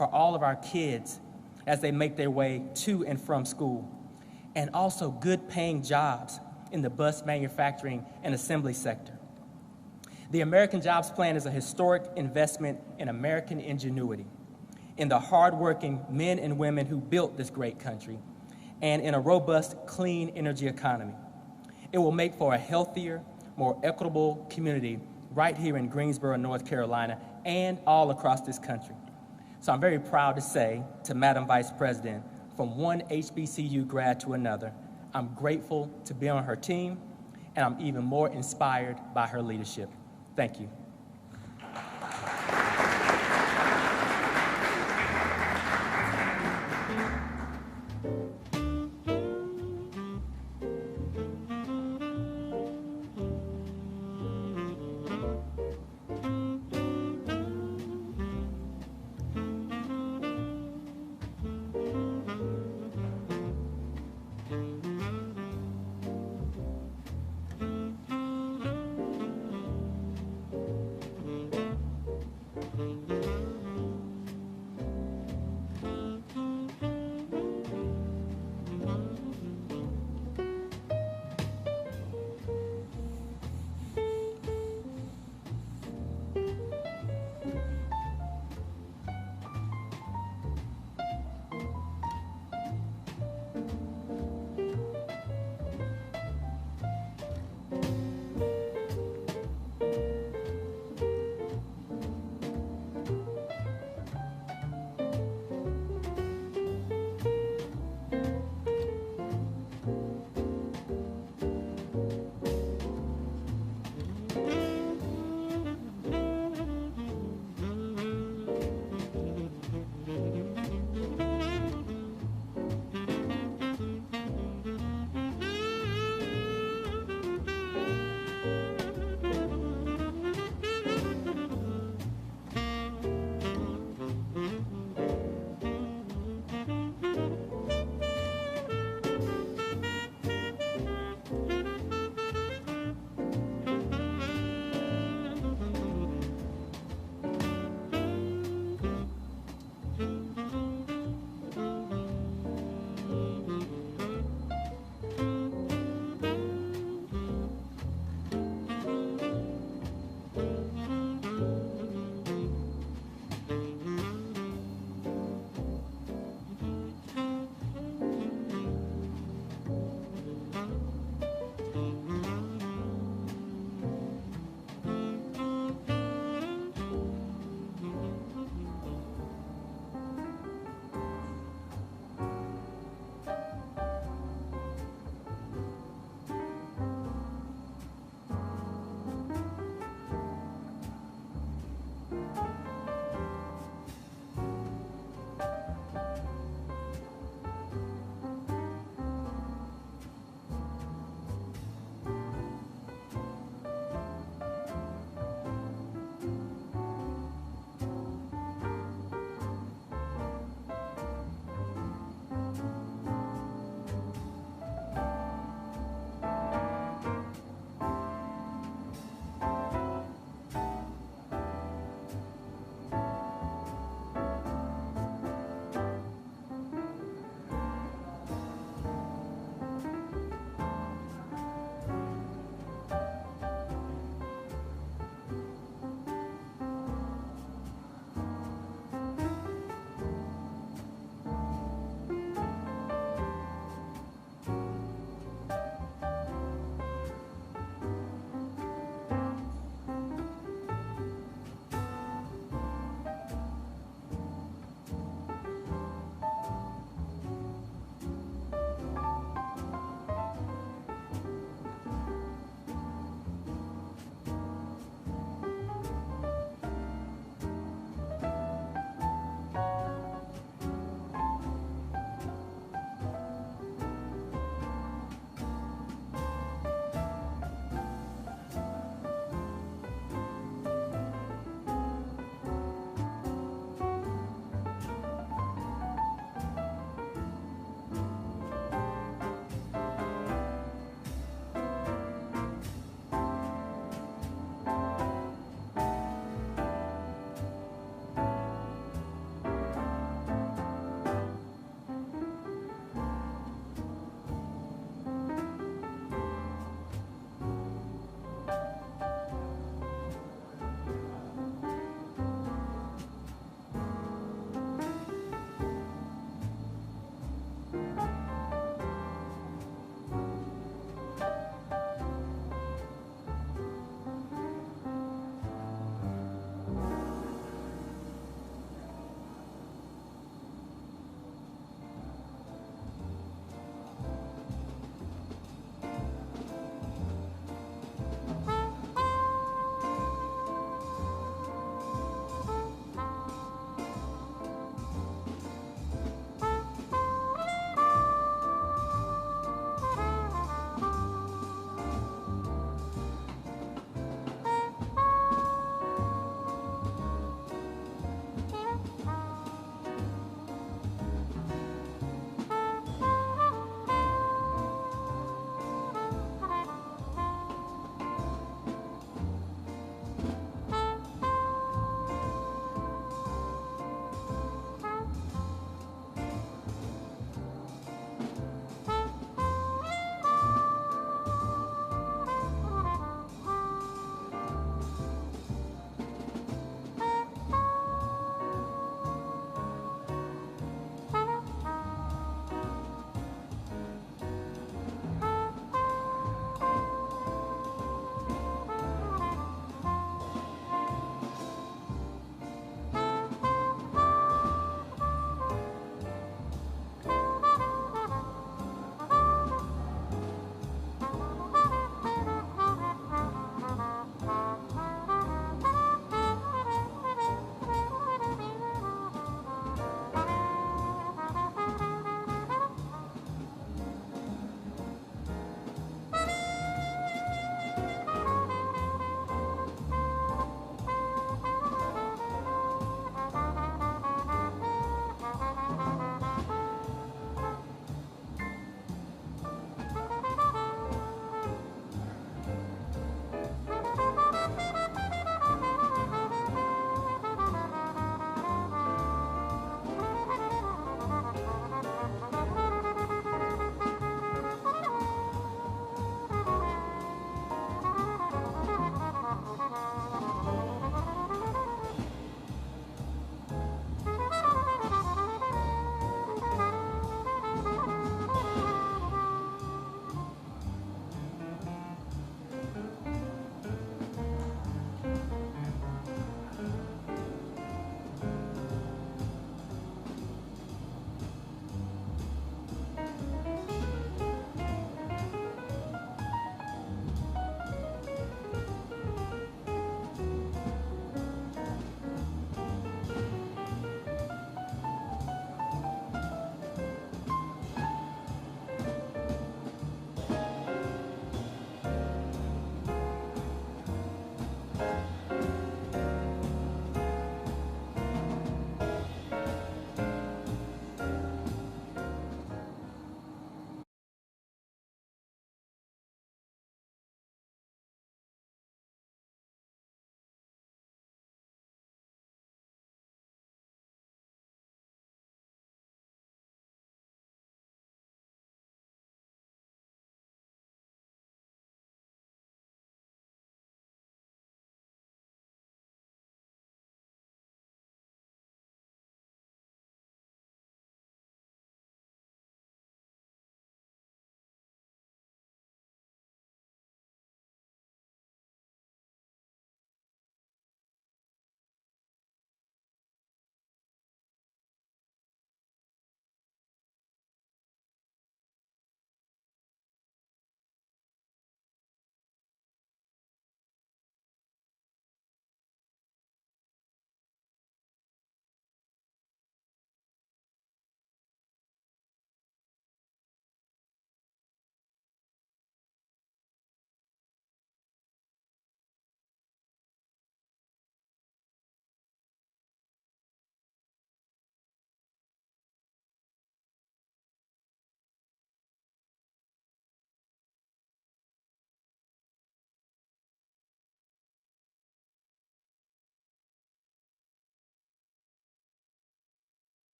for all of our kids as they make their way to and from school, and also good paying jobs in the bus manufacturing and assembly sector. The American Jobs Plan is a historic investment in American ingenuity, in the hardworking men and women who built this great country, and in a robust, clean energy economy. It will make for a healthier, more equitable community right here in Greensboro, North Carolina, and all across this country. So I'm very proud to say to Madam Vice President, from one HBCU grad to another, I'm grateful to be on her team, and I'm even more inspired by her leadership. Thank you.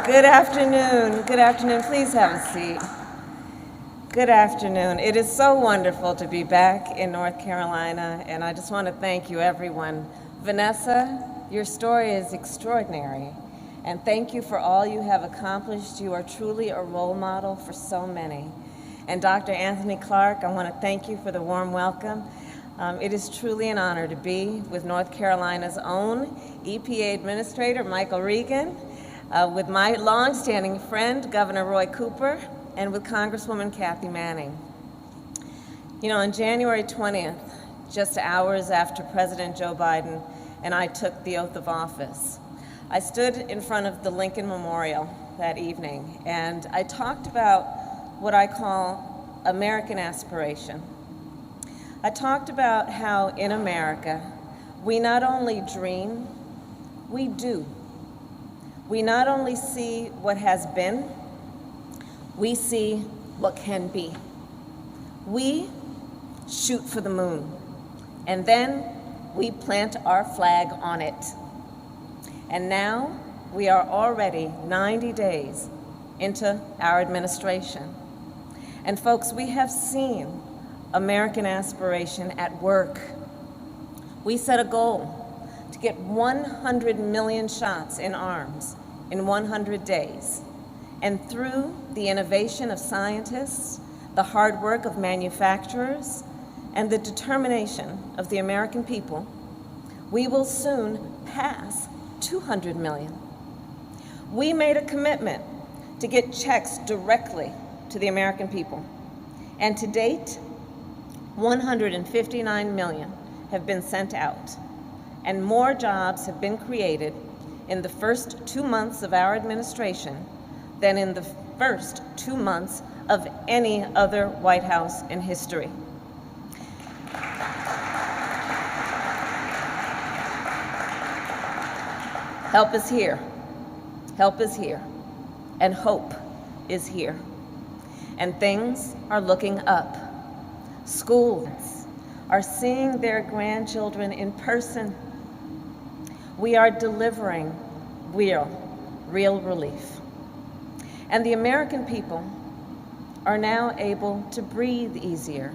Good afternoon. Good afternoon. Please have a seat. Good afternoon. It is so wonderful to be back in North Carolina, and I just want to thank you, everyone. Vanessa, your story is extraordinary, and thank you for all you have accomplished. You are truly a role model for so many. And Dr. Anthony Clark, I want to thank you for the warm welcome. It is truly an honor to be with North Carolina's own EPA Administrator, Michael Regan, with my longstanding friend, Governor Roy Cooper, and with Congresswoman Kathy Manning. You know, on January 20th, just hours after President Joe Biden and I took the oath of office, I stood in front of the Lincoln Memorial that evening, and I talked about what I call American aspiration. I talked about how in America, we not only dream, we do. We not only see what has been, we see what can be. We shoot for the moon, and then we plant our flag on it. And now we are already 90 days into our administration. And folks, we have seen American aspiration at work. We set a goal to get 100 million shots in arms in 100 days. And through the innovation of scientists, the hard work of manufacturers, and the determination of the American people, we will soon pass 200 million. We made a commitment to get checks directly to the American people. And to date, 159 million have been sent out, and more jobs have been created in the first 2 months of our administration than in the first 2 months of any other White House in history. Help is here. Help is here. And hope is here. And things are looking up. Schools are seeing their grandchildren in person. We are delivering real relief. And the American people are now able to breathe easier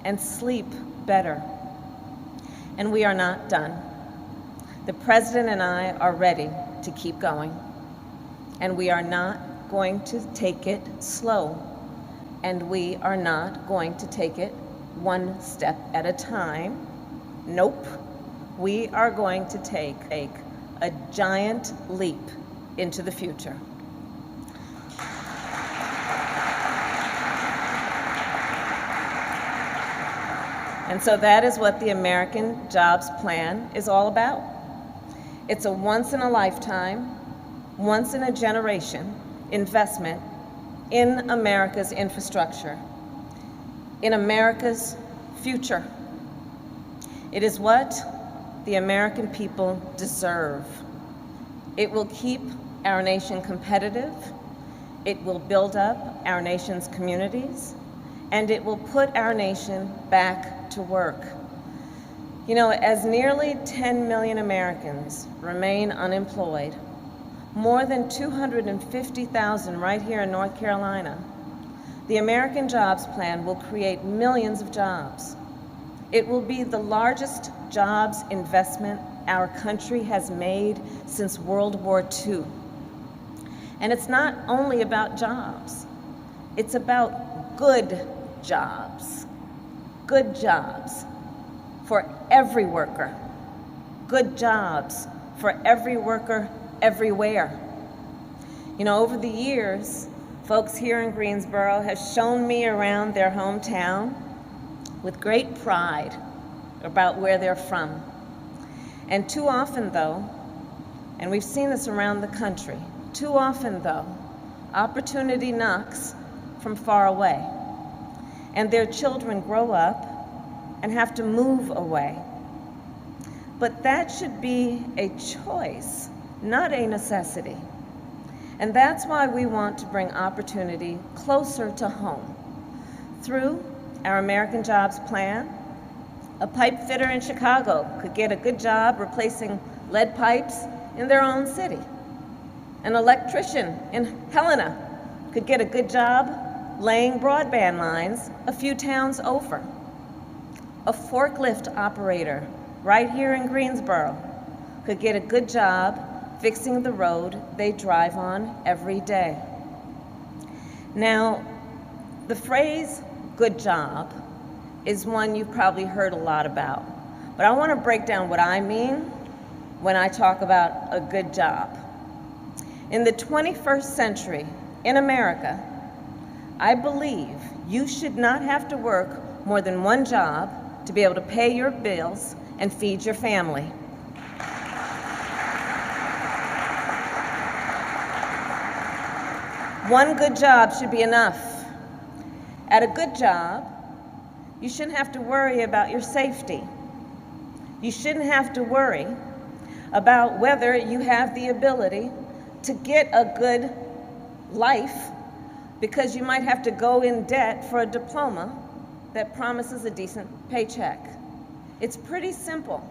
and sleep better. And we are not done. The President and I are ready to keep going. And we are not going to take it slow. And we are not going to take it one step at a time. Nope. We are going to take a giant leap into the future. And so that is what the American Jobs Plan is all about. It's a once-in-a-lifetime, once-in-a-generation investment in America's infrastructure, in America's future. It is what the American people deserve. It will keep our nation competitive, it will build up our nation's communities, and it will put our nation back to work. You know, as nearly 10 million Americans remain unemployed, more than 250,000 right here in North Carolina, the American Jobs Plan will create millions of jobs. It will be the largest jobs investment our country has made since World War II. And it's not only about jobs, it's about good jobs for every worker, good jobs for every worker everywhere. You know, over the years, folks here in Greensboro have shown me around their hometown with great pride about where they're from. And too often, though, and we've seen this around the country, too often, though, opportunity knocks from far away, and their children grow up and have to move away. But that should be a choice, not a necessity. And that's why we want to bring opportunity closer to home. Through our American Jobs Plan, a pipe fitter in Chicago could get a good job replacing lead pipes in their own city. An electrician in Helena could get a good job laying broadband lines a few towns over. A forklift operator right here in Greensboro could get a good job fixing the road they drive on every day. Now, the phrase good job is one you've probably heard a lot about, but I want to break down what I mean when I talk about a good job. In the 21st century, in America, I believe you should not have to work more than one job to be able to pay your bills and feed your family. One good job should be enough. At a good job, you shouldn't have to worry about your safety. You shouldn't have to worry about whether you have the ability to get a good life because you might have to go in debt for a diploma that promises a decent paycheck. It's pretty simple.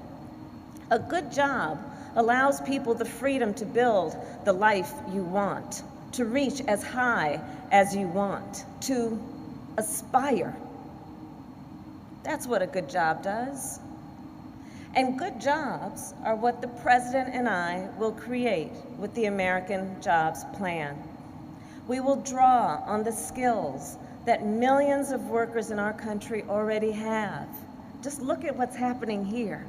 A good job allows people the freedom to build the life you want, to reach as high as you want, to aspire. That's what a good job does. And good jobs are what the President and I will create with the American Jobs Plan. We will draw on the skills that millions of workers in our country already have. Just look at what's happening here.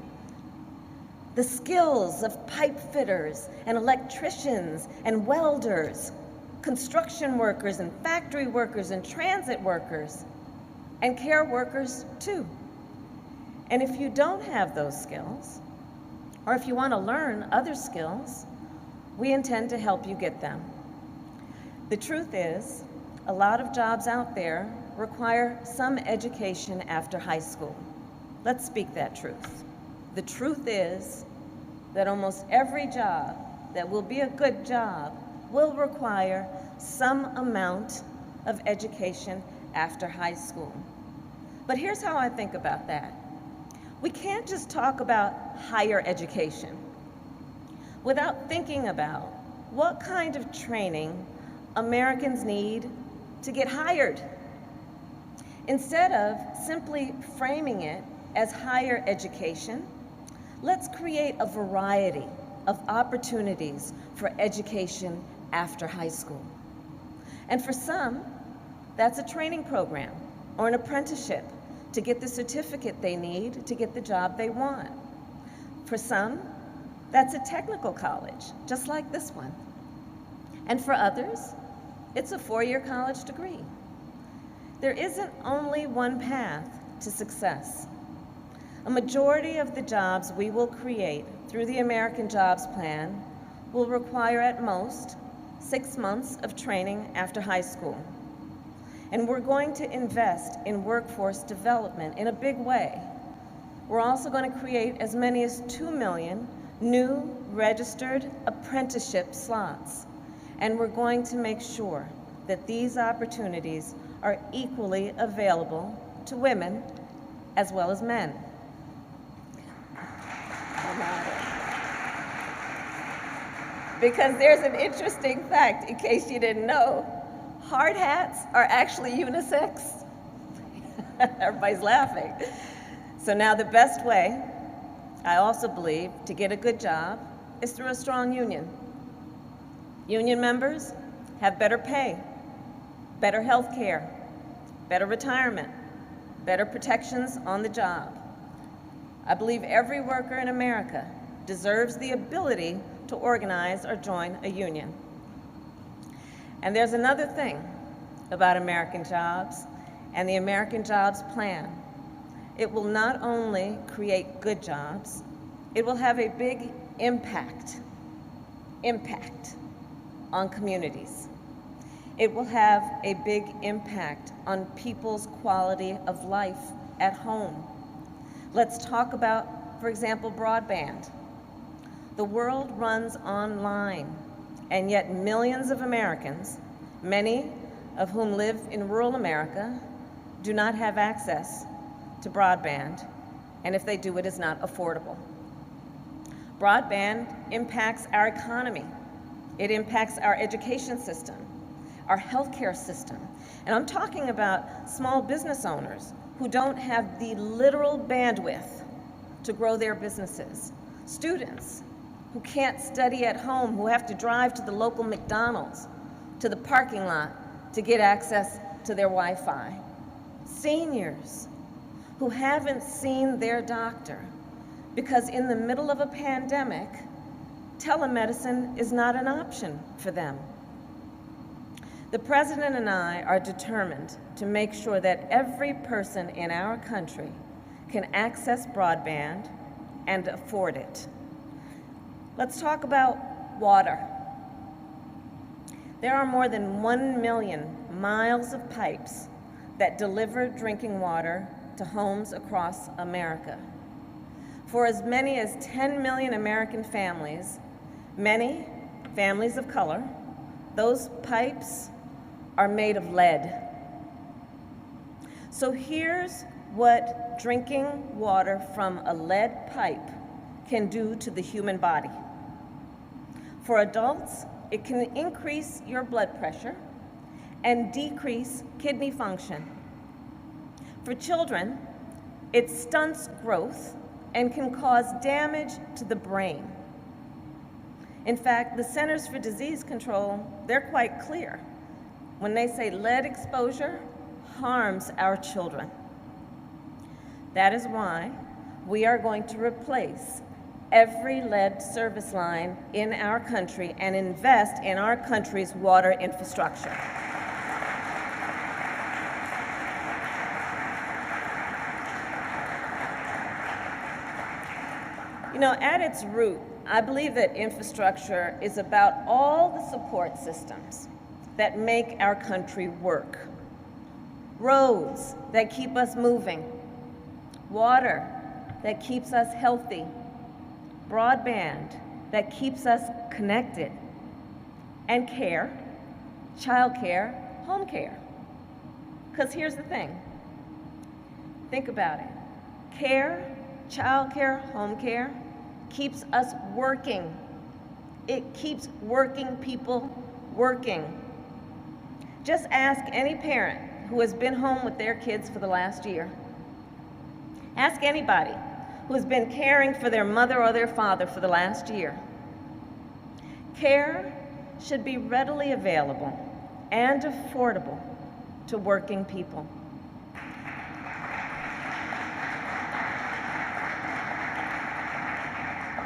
The skills of pipe fitters and electricians and welders, construction workers and factory workers and transit workers, and care workers too. And if you don't have those skills, or if you want to learn other skills, we intend to help you get them. The truth is, a lot of jobs out there require some education after high school. Let's speak that truth. The truth is that almost every job that will be a good job will require some amount of education after high school. But here's how I think about that. We can't just talk about higher education without thinking about what kind of training Americans need to get hired. Instead of simply framing it as higher education, let's create a variety of opportunities for education after high school. And for some, that's a training program or an apprenticeship to get the certificate they need to get the job they want. For some, that's a technical college, just like this one. And for others, it's a 4-year college degree. There isn't only one path to success. A majority of the jobs we will create through the American Jobs Plan will require at most 6 months of training after high school. And we're going to invest in workforce development in a big way. We're also going to create as many as 2 million new registered apprenticeship slots. And we're going to make sure that these opportunities are equally available to women as well as men. Because there's an interesting fact, in case you didn't know, hard hats are actually unisex. Everybody's laughing. So now the best way, I also believe, to get a good job is through a strong union. Union members have better pay, better health care, better retirement, better protections on the job. I believe every worker in America deserves the ability to organize or join a union. And there's another thing about American jobs and the American Jobs Plan. It will not only create good jobs, it will have a big impact on communities. It will have a big impact on people's quality of life at home. Let's talk about, for example, broadband. The world runs online, and yet millions of Americans, many of whom live in rural America, do not have access to broadband, and if they do, it is not affordable. Broadband impacts our economy. It impacts our education system, our healthcare system. And I'm talking about small business owners who don't have the literal bandwidth to grow their businesses. Students who can't study at home, who have to drive to the local McDonald's, to the parking lot to get access to their Wi-Fi. Seniors who haven't seen their doctor because in the middle of a pandemic, telemedicine is not an option for them. The President and I are determined to make sure that every person in our country can access broadband and afford it. Let's talk about water. There are more than 1 million miles of pipes that deliver drinking water to homes across America. For as many as 10 million American families, many families of color, those pipes are made of lead. So here's what drinking water from a lead pipe can do to the human body. For adults, it can increase your blood pressure and decrease kidney function. For children, it stunts growth and can cause damage to the brain. In fact, the Centers for Disease Control, they're quite clear when they say lead exposure harms our children. That is why we are going to replace every lead service line in our country and invest in our country's water infrastructure. You know, at its root, I believe that infrastructure is about all the support systems that make our country work. Roads that keep us moving, water that keeps us healthy, broadband that keeps us connected, and care, childcare, home care. Because here's the thing. Think about it. Care, childcare, home care keeps us working. It keeps working people working. Just ask any parent who has been home with their kids for the last year. Ask anybody who has been caring for their mother or their father for the last year. Care should be readily available and affordable to working people.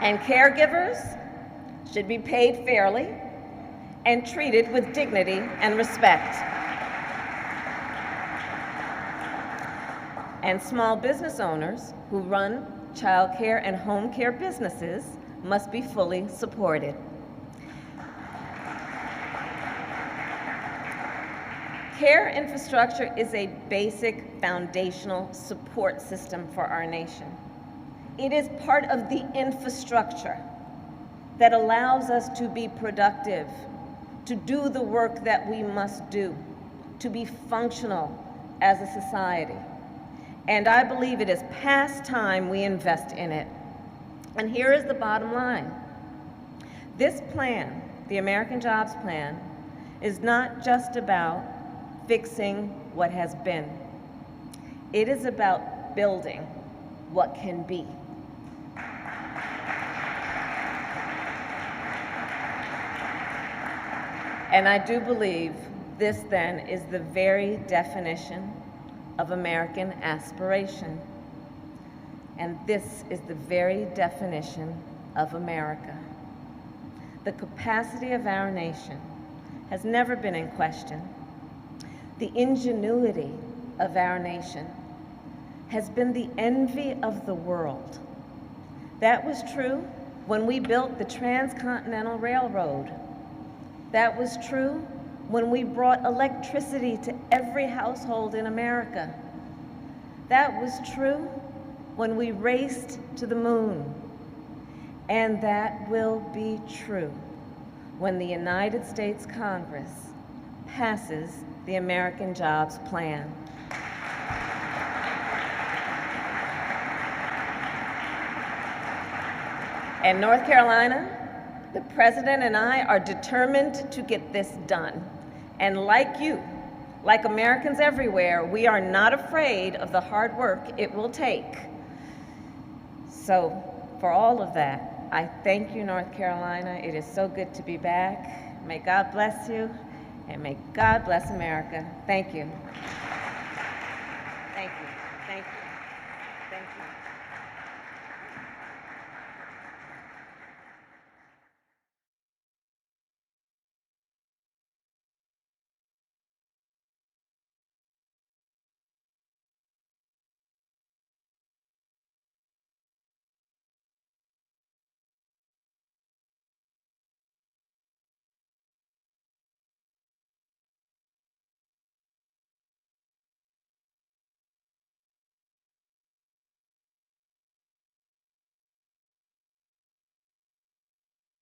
And caregivers should be paid fairly and treated with dignity and respect. And small business owners who run child care and home care businesses must be fully supported. Care infrastructure is a basic foundational support system for our nation. It is part of the infrastructure that allows us to be productive, to do the work that we must do, to be functional as a society. And I believe it is past time we invest in it. And here is the bottom line. This plan, the American Jobs Plan, is not just about fixing what has been. It is about building what can be. And I do believe this then is the very definition of American aspiration. And this is the very definition of America. The capacity of our nation has never been in question. The ingenuity of our nation has been the envy of the world. That was true when we built the Transcontinental Railroad. That was true when we brought electricity to every household in America. That was true when we raced to the moon. And that will be true when the United States Congress passes the American Jobs Plan. And North Carolina The President and I are determined to get this done. And like you, like Americans everywhere, we are not afraid of the hard work it will take. So for all of that, I thank you, North Carolina. It is so good to be back. May God bless you, and may God bless America. Thank you. Thank you. Thank you. Thank you.